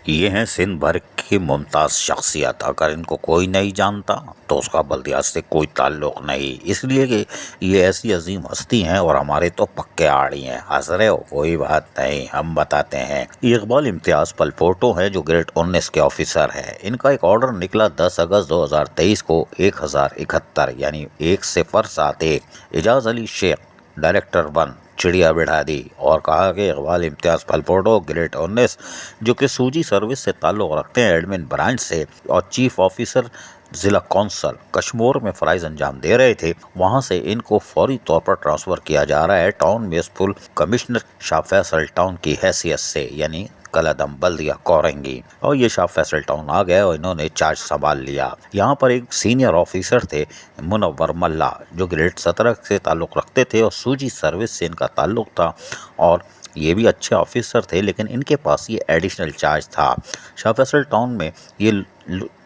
یہ ہیں سندھ بھر کی ممتاز شخصیت، اگر ان کو کوئی نہیں جانتا تو اس کا بلدیات سے کوئی تعلق نہیں، اس لیے کہ یہ ایسی عظیم ہستی ہیں اور ہمارے تو پکے آڑی ہیں۔ ہنس رہے ہو؟ کوئی بات نہیں، ہم بتاتے ہیں۔ یہ اقبال امتیاز پلپوٹو ہیں جو گریڈ 19 کے آفیسر ہیں۔ ان کا ایک آرڈر نکلا 10 اگست 2023 کو 1071 یعنی 1071 اعجاز علی شیخ ڈائریکٹر 1 چڑیا بڑھا دی، اور کہا کہ اقبال امتیاز پلپوٹو گریڈ 19 جو کہ سوجی سروس سے تعلق رکھتے ہیں ایڈمن برانچ سے اور چیف آفیسر ضلع کونسل کشمور میں فرائض انجام دے رہے تھے، وہاں سے ان کو فوری طور پر ٹرانسفر کیا جا رہا ہے ٹاؤن میونسپل کمشنر شاہ فیصل ٹاؤن کی حیثیت سے، یعنی کلادم بلدیہ کورنگی۔ اور یہ شاہ فیصل ٹاؤن آ گئے اور انہوں نے چارج سنبھال لیا۔ یہاں پر ایک سینئر آفیسر تھے منور ملا جو گریڈ 17 سے تعلق رکھتے تھے اور سوجی سروس سے ان کا تعلق تھا، اور یہ بھی اچھے آفیسر تھے، لیکن ان کے پاس یہ ایڈیشنل چارج تھا۔ شاہ فیصل ٹاؤن میں یہ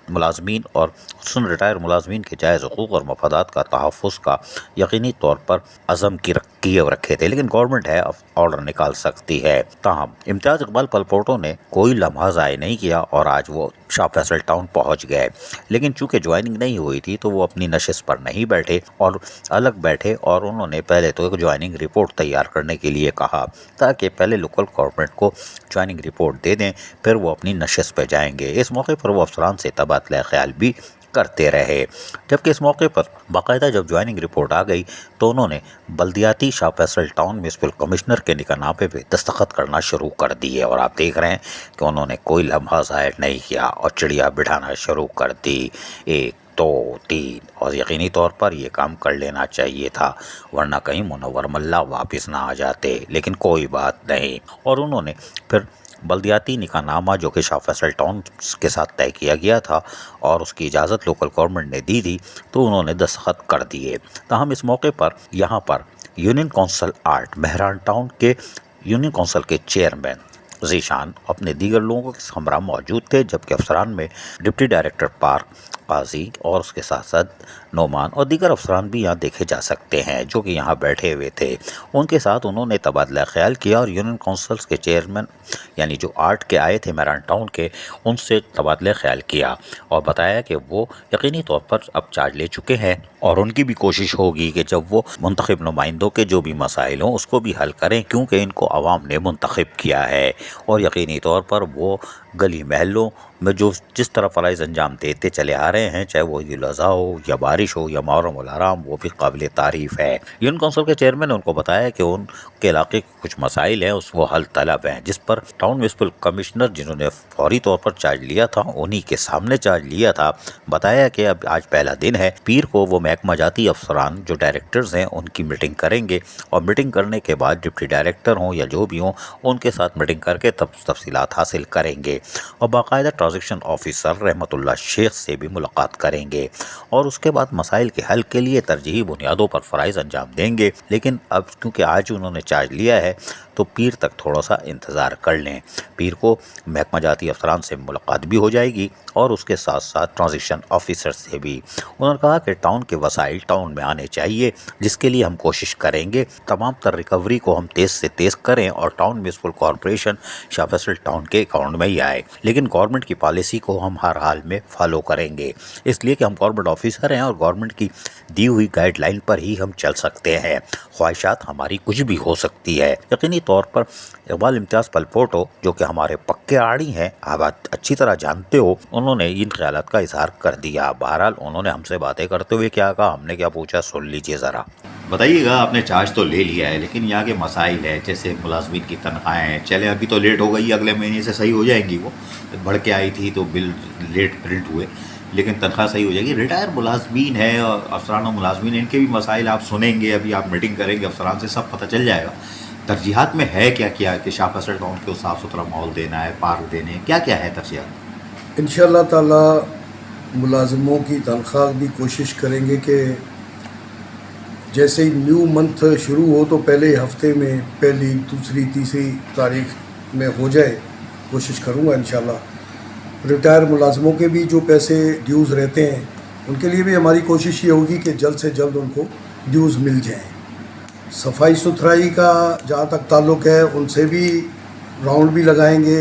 ملازمین اور خصوصاً ریٹائر ملازمین کے جائز حقوق اور مفادات کا تحفظ کا یقینی طور پر عزم کیے رکھے تھے، لیکن گورنمنٹ ہے آرڈر نکال سکتی ہے۔ تاہم امتیاز اقبال پلپوٹو نے کوئی لمحہ ضائع نہیں کیا اور آج وہ شاہ فیصل ٹاؤن پہنچ گئے، لیکن چونکہ جوائننگ نہیں ہوئی تھی تو وہ اپنی نشست پر نہیں بیٹھے اور الگ بیٹھے، اور انہوں نے پہلے تو ایک جوائننگ رپورٹ تیار کرنے کے لیے کہا تاکہ پہلے لوکل گورنمنٹ کو جوائننگ رپورٹ دے دیں، پھر وہ اپنی نشست پہ جائیں گے۔ اس موقع پر وہ افسران سے تبادلہ خیال بھی کرتے رہے، جبکہ اس موقع پر باقاعدہ جب جوائننگ رپورٹ آ گئی تو انہوں نے بلدیاتی شاہ فیصل ٹاؤن میونسپل کمشنر کے نکاح پہ دستخط کرنا شروع کر دیے، اور آپ دیکھ رہے ہیں کہ انہوں نے کوئی لمحہ ضائع نہیں کیا اور چڑیا بٹھانا شروع کر دی، 1 2 3، اور یقینی طور پر یہ کام کر لینا چاہیے تھا ورنہ کہیں منور ملا واپس نہ آ جاتے، لیکن کوئی بات نہیں۔ اور انہوں نے پھر بلدیاتی نکاح نامہ جو کہ شاہ فیصل ٹاؤن کے ساتھ طے کیا گیا تھا اور اس کی اجازت لوکل گورنمنٹ نے دی تھی تو انہوں نے دستخط کر دیے۔ تاہم اس موقع پر یہاں پر یونین کونسل 8 مہران ٹاؤن کے یونین کونسل کے چیئرمین ذیشان اپنے دیگر لوگوں کے ہمراہ موجود تھے، جبکہ افسران میں ڈپٹی ڈائریکٹر پارک قاضی اور اس کے ساتھ ساتھ نعمان اور دیگر افسران بھی یہاں دیکھے جا سکتے ہیں جو کہ یہاں بیٹھے ہوئے تھے۔ ان کے ساتھ انہوں نے تبادلہ خیال کیا اور یونین کونسلز کے چیئرمین یعنی جو 8 کے آئے تھے میران ٹاؤن کے، ان سے تبادلہ خیال کیا اور بتایا کہ وہ یقینی طور پر اب چارج لے چکے ہیں اور ان کی بھی کوشش ہوگی کہ جب وہ منتخب نمائندوں کے جو بھی مسائل ہوں اس کو بھی حل کریں، کیونکہ ان کو عوام نے منتخب کیا ہے، اور یقینی طور پر وہ گلی محلوں میں جو جس طرح فرائض انجام دیتے چلے آ رہے ہیں، چاہے وہ عید الاضحیٰ ہو یا بارش ہو یا محرم الحرام، وہ بھی قابل تعریف ہے۔ یونین کونسل کے چیئرمین نے ان کو بتایا کہ ان کے علاقے کے کچھ مسائل ہیں اس وہ حل طلب ہیں، جس پر ٹاؤن میونسپل کمشنر جنہوں نے فوری طور پر چارج لیا تھا انہی کے سامنے چارج لیا تھا، بتایا کہ اب آج پہلا دن ہے، پیر کو وہ محکمہ جاتی افسران جو ڈائریکٹرز ہیں ان کی میٹنگ کریں گے، اور میٹنگ کرنے کے بعد ڈپٹی ڈائریکٹر ہوں یا جو بھی ہوں ان کے ساتھ میٹنگ کر کے تفصیلات حاصل کریں گے، اور باقاعدہ ٹرانزیکشن آفیسر رحمت اللہ شیخ سے بھی ملاقات کریں گے، اور اس کے بعد مسائل کے حل کے لیے ترجیحی بنیادوں پر فرائض انجام دیں گے۔ لیکن اب کیونکہ آج انہوں نے چارج لیا ہے تو پیر تک تھوڑا سا انتظار کر لیں، پیر کو محکمہ جاتی افسران سے ملاقات بھی ہو جائے گی اور اس کے ساتھ ساتھ ٹرانزیکشن آفیسر سے بھی۔ انہوں نے کہا کہ ٹاؤن کے وسائل ٹاؤن میں آنے چاہیے، جس کے لیے ہم کوشش کریں گے تمام تر ریکوری کو ہم تیز سے تیز کریں اور ٹاؤن میونسپل کارپوریشن شاہ فیصل ٹاؤن کے اکاؤنٹ میں ہی آئے، لیکن گورنمنٹ کی پالیسی کو ہم ہر حال میں فالو کریں گے، اس لیے کہ ہم گورنمنٹ آفیسر ہیں اور گورنمنٹ کی دی ہوئی گائیڈ لائن پر ہی ہم چل سکتے ہیں، خواہشات ہماری کچھ بھی ہو سکتی ہے۔ یقینی طور پر اقبال امتیاز پلپوٹو جو کہ ہمارے پکے آڑی ہیں، آپ اچھی طرح جانتے ہو، انہوں نے ان خیالات کا اظہار کر دیا۔ بہرحال انہوں نے ہم سے باتیں کرتے ہوئے کیا کہا، ہم نے کیا پوچھا، سن لیجئے ذرا۔ بتائیے گا، آپ نے چارج تو لے لیا ہے لیکن یہاں کے مسائل ہیں جیسے ملازمین کی تنخواہیں ہیں، چلے ابھی تو لیٹ ہو گئی، اگلے مہینے سے صحیح ہو جائیں گی، وہ بڑھ کے آئی تھی تو بل لیٹ پرنٹ ہوئے لیکن تنخواہ صحیح ہو جائے گی۔ ریٹائر ملازمین ہیں اور افسران و ملازمین، ان کے بھی مسائل آپ سنیں گے، ابھی آپ میٹنگ کریں گے افسران سے، سب پتہ چل جائے گا۔ ترجیحات میں ہے کیا کیا کہ شاہ فیصل ٹاؤن کو صاف ستھرا ماحول دینا ہے، پارک دینے ہیں، کیا کیا ہے ترجیحات؟ انشاءاللہ تعالی ملازموں کی تنخواہ بھی کوشش کریں گے کہ جیسے ہی نیو منتھ شروع ہو تو پہلے ہفتے میں پہلی دوسری تیسری تاریخ میں ہو جائے، کوشش کروں گا انشاءاللہ۔ ریٹائر ملازموں کے بھی جو پیسے ڈیوز رہتے ہیں ان کے لیے بھی ہماری کوشش یہ ہوگی کہ جلد سے جلد ان کو ڈیوز مل جائیں۔ صفائی ستھرائی کا جہاں تک تعلق ہے ان سے بھی راؤنڈ بھی لگائیں گے،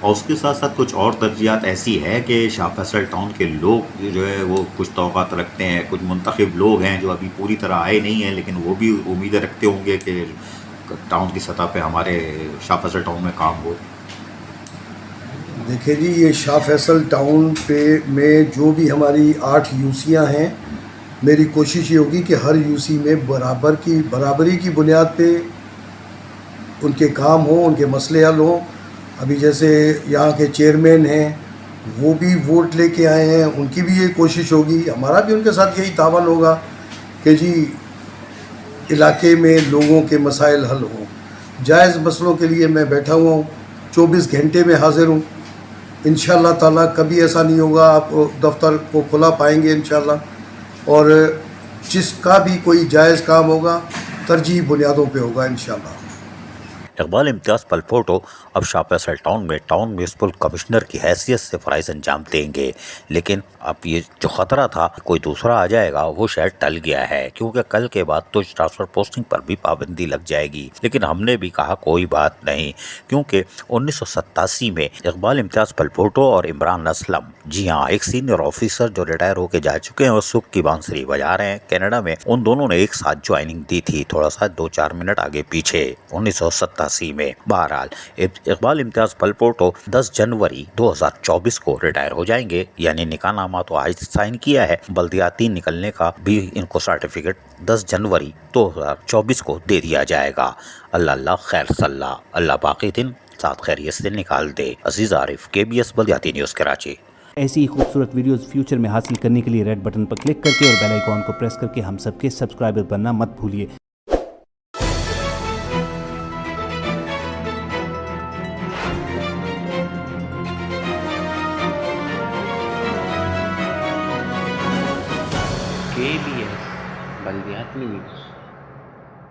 اور اس کے ساتھ ساتھ کچھ اور ترجیحات ایسی ہے کہ شاہ فیصل ٹاؤن کے لوگ جو ہے وہ کچھ توقعات رکھتے ہیں، کچھ منتخب لوگ ہیں جو ابھی پوری طرح آئے نہیں ہیں لیکن وہ بھی امیدیں رکھتے ہوں گے کہ ٹاؤن کی سطح پہ ہمارے شاہ فیصل ٹاؤن میں کام ہو۔ دیکھیں جی، یہ شاہ فیصل ٹاؤن پہ میں جو بھی ہماری 8 یوسیاں ہیں، میری کوشش یہ ہوگی کہ ہر یوسی میں برابری کی بنیاد پہ ان کے کام ہوں، ان کے مسئلے حل ہوں۔ ابھی جیسے یہاں کے چیئرمین ہیں، وہ بھی ووٹ لے کے آئے ہیں، ان کی بھی یہ کوشش ہوگی، ہمارا بھی ان کے ساتھ یہی تعاون ہوگا کہ جی علاقے میں لوگوں کے مسائل حل ہوں۔ جائز مسئلوں کے لیے میں بیٹھا ہوا ہوں، 24 گھنٹے میں حاضر ہوں انشاءاللہ تعالیٰ۔ کبھی ایسا نہیں ہوگا، آپ دفتر کو کھلا پائیں گے انشاءاللہ، اور جس کا بھی کوئی جائز کام ہوگا ترجیحی بنیادوں پہ ہوگا انشاءاللہ۔ اقبال امتیاز پلپوٹو اب شاہ فیصل ٹاؤن میں ٹاؤن میونسپل کمشنر کی حیثیت سے فرائض انجام دیں گے، لیکن اب یہ جو خطرہ تھا کوئی دوسرا آ جائے گا وہ شاید ٹل گیا ہے، کیونکہ کل کے بعد تو ٹرانسفر پوسٹنگ پر بھی پابندی لگ جائے گی۔ لیکن ہم نے بھی کہا کوئی بات نہیں، کیونکہ 1987 میں اقبال امتیاز پلپوٹو اور عمران اسلم، جی ہاں ایک سینئر آفیسر جو ریٹائر ہو کے جا چکے ہیں اور سکھ کی بانسری بجا رہے ہیں کینیڈا میں، ان دونوں نے ایک ساتھ جوائننگ دی تھی، تھوڑا سا 2-4 منٹ آگے پیچھے 1987 میں۔ بہرحال اقبال امتیاز پلپوٹو 10 جنوری 2024 کو ریٹائر ہو جائیں گے، یعنی نکاح نامہ تو آج سائن کیا ہے، بلدیاتی نکلنے کا بھی ان کو سرٹیفکیٹ 10 جنوری 2024 کو دے دیا جائے گا۔ اللہ اللہ خیر صلی اللہ باقی دن ساتھ خیریت سے نکال دے۔ عزیز عارف، KBS بلدیاتی نیوز کراچی۔ ایسی ہی خوبصورت ویڈیوز فیوچر میں حاصل کرنے کے لیے ریڈ بٹن پر کلک کر کے اور بیل آئیکن کو پریس کر کے ہم سب کے سبسکرائبر بننا مت بھولیے۔ KBS بلدیاتی نیوز۔